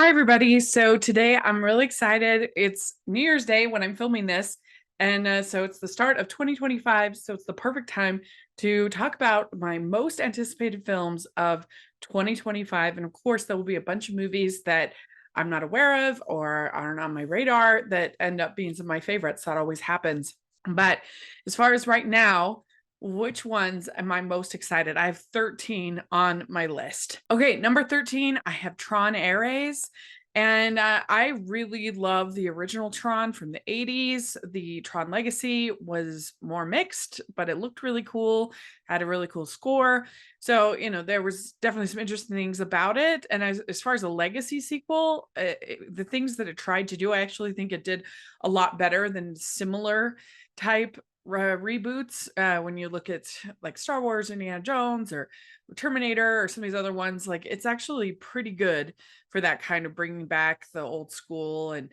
Hi, everybody. So today I'm really excited. It's New Year's Day when I'm filming this. And so it's the start of 2025. So it's the perfect time to talk about my most anticipated films of 2025. And of course, there will be a bunch of movies that I'm not aware of or aren't on my radar that end up being some of my favorites. That always happens. But as far as right now, which ones am I most excited? I have 13 on my list. Okay, number 13, I have Tron Ares. And I really love the original Tron from the 80s. The Tron Legacy was more mixed, but it looked really cool, had a really cool score. So, there was definitely some interesting things about it. And as far as a Legacy sequel, the things that it tried to do, I actually think it did a lot better than similar type reboots. When you look at like Star Wars, Indiana Jones, or Terminator, or some of these other ones, like it's actually pretty good for that kind of bringing back the old school and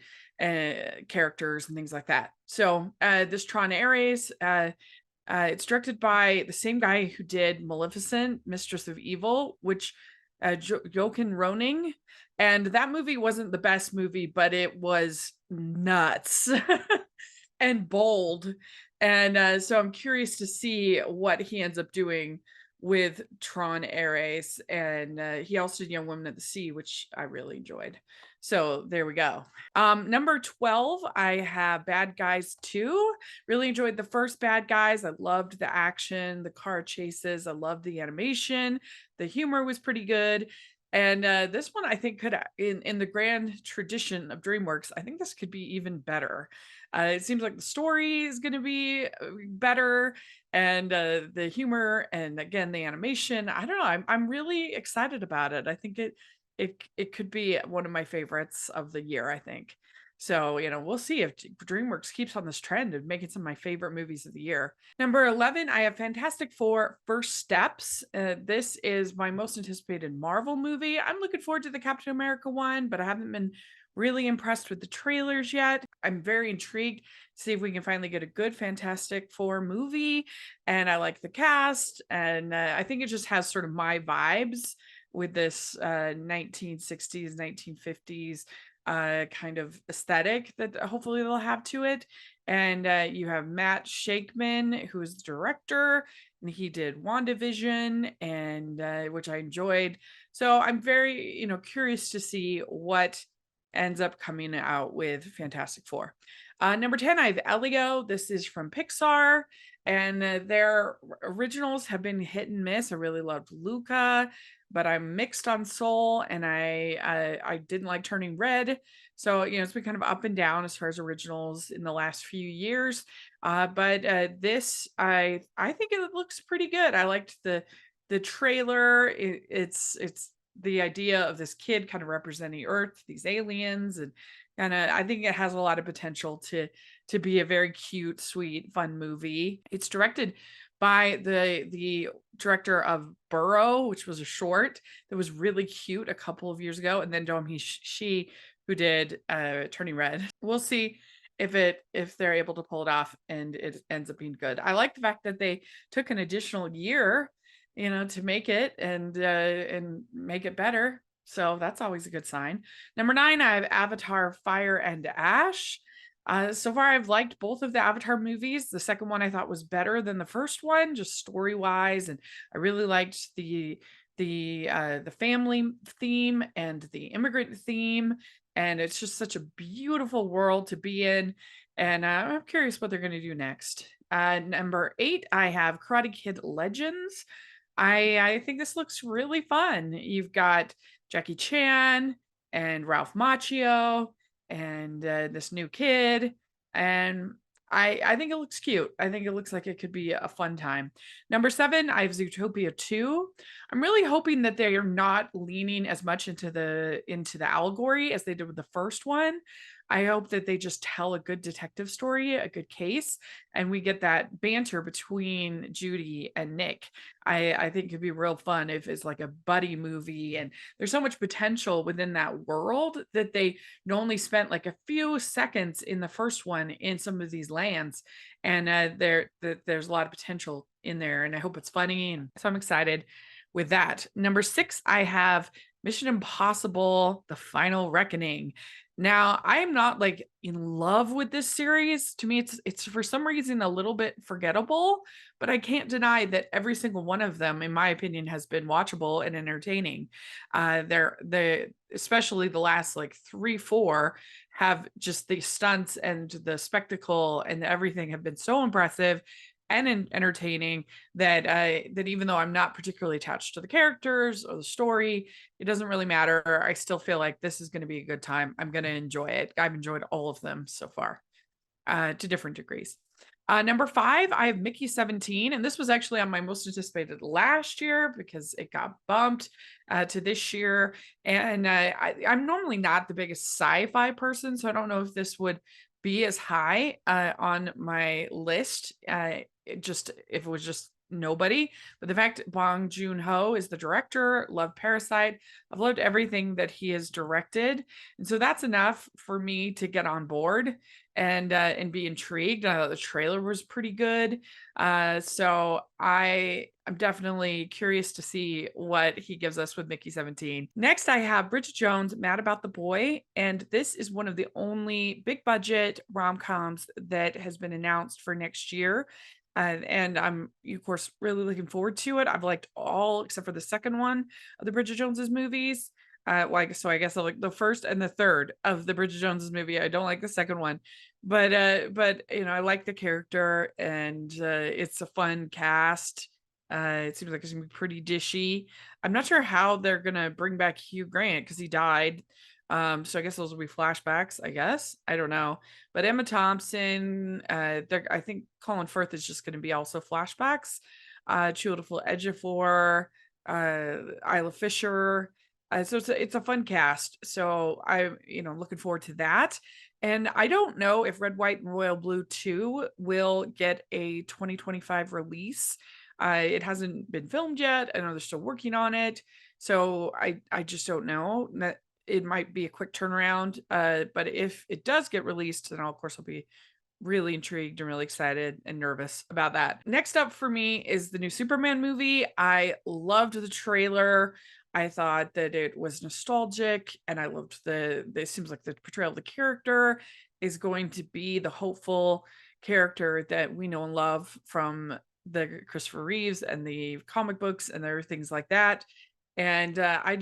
characters and things like that. So this Tron Ares, it's directed by the same guy who did Maleficent, Mistress of Evil, which Jochen Roning. And that movie wasn't the best movie, but it was nuts and bold. And so I'm curious to see what he ends up doing with Tron Ares. And he also did Young Women at the Sea, which I really enjoyed. So there we go. Number 12, I have Bad Guys 2. Really enjoyed the first Bad Guys. I loved the action, the car chases. I loved the animation. The humor was pretty good. And this one, I think, could, in the grand tradition of DreamWorks, I think this could be even better. It seems like the story is going to be better, and the humor, and again the animation. I don't know. I'm really excited about it. I think it could be one of my favorites of the year, I think. So, we'll see if DreamWorks keeps on this trend of making some of my favorite movies of the year. Number 11, I have Fantastic Four: First Steps. This is my most anticipated Marvel movie. I'm looking forward to the Captain America one, but I haven't been really impressed with the trailers yet. I'm very intrigued to see if we can finally get a good Fantastic Four movie. And I like the cast, and I think it just has sort of my vibes with this 1960s, 1950s kind of aesthetic that hopefully they'll have to it. And you have Matt Shakeman, who is the director, and he did WandaVision, and which I enjoyed. So I'm very, curious to see what ends up coming out with Fantastic Four. Number 10, I have Elio. This is from Pixar, and their originals have been hit and miss. I really loved Luca, but I'm mixed on Soul, and I didn't like Turning Red. So, it's been kind of up and down as far as originals in the last few years. But this, I think it looks pretty good. I liked the trailer. It's the idea of this kid kind of representing Earth, these aliens, and I think it has a lot of potential to be a very cute, sweet, fun movie. It's directed by the director of Burrow, which was a short that was really cute a couple of years ago, and then Domi Shi, who did Turning Red. We'll see if they're able to pull it off and it ends up being good. I like the fact that they took an additional year, to make it and make it better. So that's always a good sign. Number 9, I have Avatar: Fire and Ash. So far, I've liked both of the Avatar movies. The second one I thought was better than the first one, just story wise, and I really liked the family theme and the immigrant theme, and it's just such a beautiful world to be in. And I'm curious what they're going to do next. Number 8, I have Karate Kid Legends. I think this looks really fun. You've got Jackie Chan and Ralph Macchio and this new kid, and I think it looks cute. I think it looks like it could be a fun time. Number 7, I have Zootopia 2. I'm really hoping that they are not leaning as much into the allegory as they did with the first one. I hope that they just tell a good detective story, a good case, and we get that banter between Judy and Nick. I think it'd be real fun if it's like a buddy movie, and there's so much potential within that world that they only spent like a few seconds in the first one in some of these lands, and there's a lot of potential in there, and I hope it's funny, and so I'm excited with that. Number 6, I have Mission Impossible: The Final Reckoning. Now, I am not like in love with this series. To me, it's for some reason a little bit forgettable, but I can't deny that every single one of them, in my opinion, has been watchable and entertaining. The especially the last like three, four have just the stunts and the spectacle and everything have been so impressive and entertaining that that even though I'm not particularly attached to the characters or the story, it doesn't really matter. I still feel like this is going to be a good time. I'm going to enjoy it. I've enjoyed all of them so far, to different degrees. Number 5, I have Mickey 17, and this was actually on my most anticipated last year because it got bumped to this year. And I'm normally not the biggest sci-fi person, so I don't know if this would be as high on my list. Just if it was just nobody, but the fact Bong Joon-ho is the director, love Parasite. I've loved everything that he has directed, and so that's enough for me to get on board and be intrigued. I thought the trailer was pretty good. So I'm definitely curious to see what he gives us with Mickey 17. Next, I have Bridget Jones, Mad About the Boy, and this is one of the only big budget rom-coms that has been announced for next year. And I'm, of course, really looking forward to it. I've liked all except for the second one of the Bridget Jones's movies. So I guess I like the first and the third of the Bridget Jones's movie. I don't like the second one, but you know, I like the character and it's a fun cast. It seems like it's gonna be pretty dishy. I'm not sure how they're gonna bring back Hugh Grant because he died. So I guess those will be flashbacks, I guess. I don't know. But Emma Thompson, I think Colin Firth is just gonna be also flashbacks. Chiwetel Ejiofor, Isla Fisher. So it's a fun cast. So I'm, you know, looking forward to that. And I don't know if Red, White, and Royal Blue 2 will get a 2025 release. It hasn't been filmed yet. I know they're still working on it. So I just don't know. That it might be a quick turnaround. But if it does get released, then of course I'll be really intrigued and really excited and nervous about that. Next up for me is the new Superman movie. I loved the trailer. I thought that it was nostalgic and I loved it seems like the portrayal of the character is going to be the hopeful character that we know and love from the Christopher Reeves and the comic books and other things like that. And I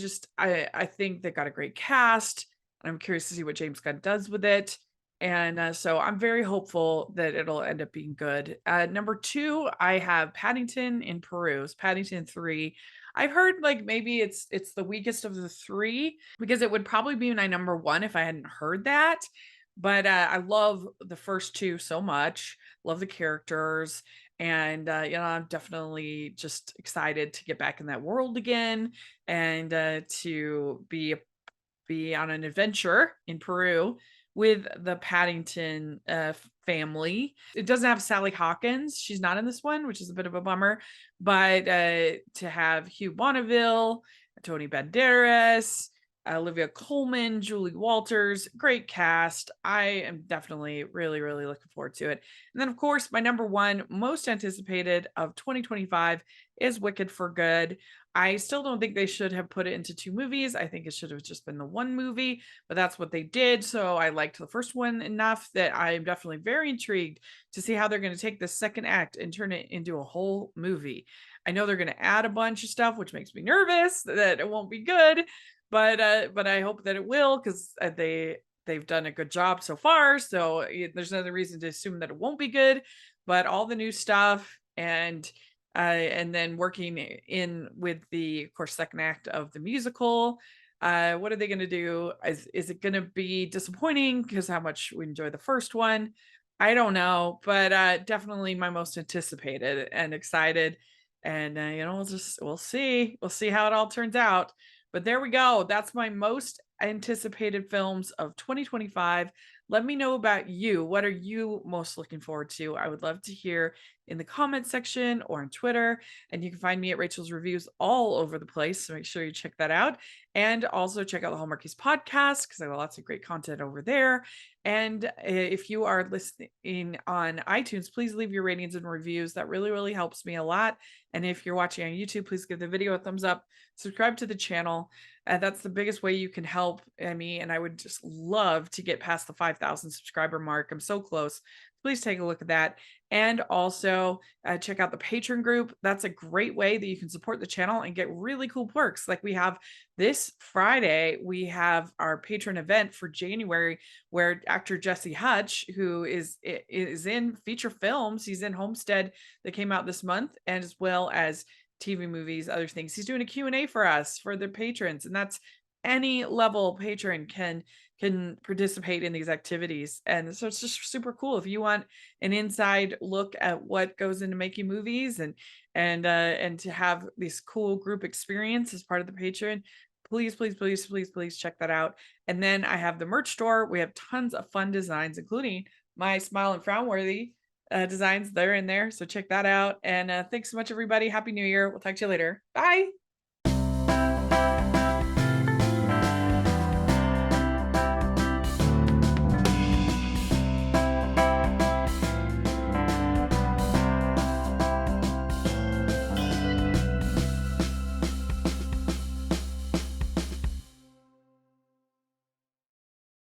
think they got a great cast. I'm curious to see what James Gunn does with it. And so I'm very hopeful that it'll end up being good. Number 2, I have Paddington in Peru. It's Paddington 3. I've heard like maybe it's the weakest of the 3 because it would probably be my number 1 if I hadn't heard that. But I love the first 2 so much. Love the characters. And you know, I'm definitely just excited to get back in that world again and to be on an adventure in Peru with the Paddington family. It doesn't have Sally Hawkins. She's not in this one, which is a bit of a bummer. But to have Hugh Bonneville, Tony Banderas, Olivia Colman, Julie Walters, great cast. I am definitely really, really looking forward to it. And then, of course, my number 1 most anticipated of 2025 is Wicked for Good. I still don't think they should have put it into 2 movies. I think it should have just been the 1 movie, but that's what they did. So I liked the first one enough that I am definitely very intrigued to see how they're going to take the second act and turn it into a whole movie. I know they're going to add a bunch of stuff, which makes me nervous that it won't be good, but I hope that it will because they've done a good job so far. So there's no other reason to assume that it won't be good. But all the new stuff and then working in with the, of course, second act of the musical. What are they going to do? Is it going to be disappointing because how much we enjoy the first one? I don't know, but definitely my most anticipated and excited. And you know, we'll see how it all turns out. But there we go. That's my most anticipated films of 2025. Let me know about you. What are you most looking forward to? I would love to hear in the comment section or on Twitter. And you can find me at Rachel's Reviews all over the place. So make sure you check that out. And also check out the Hallmarkies podcast because I have lots of great content over there. And if you are listening on iTunes, please leave your ratings and reviews. That really, really helps me a lot. And if you're watching on YouTube, please give the video a thumbs up, subscribe to the channel. That's the biggest way you can help me, and I would just love to get past the 5,000 subscriber mark. I'm so close. Please take a look at that. And also check out the patron group. That's a great way that you can support the channel and get really cool perks. Like we have this Friday, we have our patron event for January where actor Jesse Hutch, who is in feature films, he's in Homestead that came out this month, and as well as TV movies, other things. He's doing a Q&A for us for the patrons, and that's any level patron can participate in these activities. And so it's just super cool. If you want an inside look at what goes into making movies and to have this cool group experience as part of the patron, please check that out. And then I have the merch store. We have tons of fun designs, including my Smile and Frown Worthy designs. They're in there, so check that out. And thanks so much, everybody. Happy New Year. We'll talk to you later. Bye.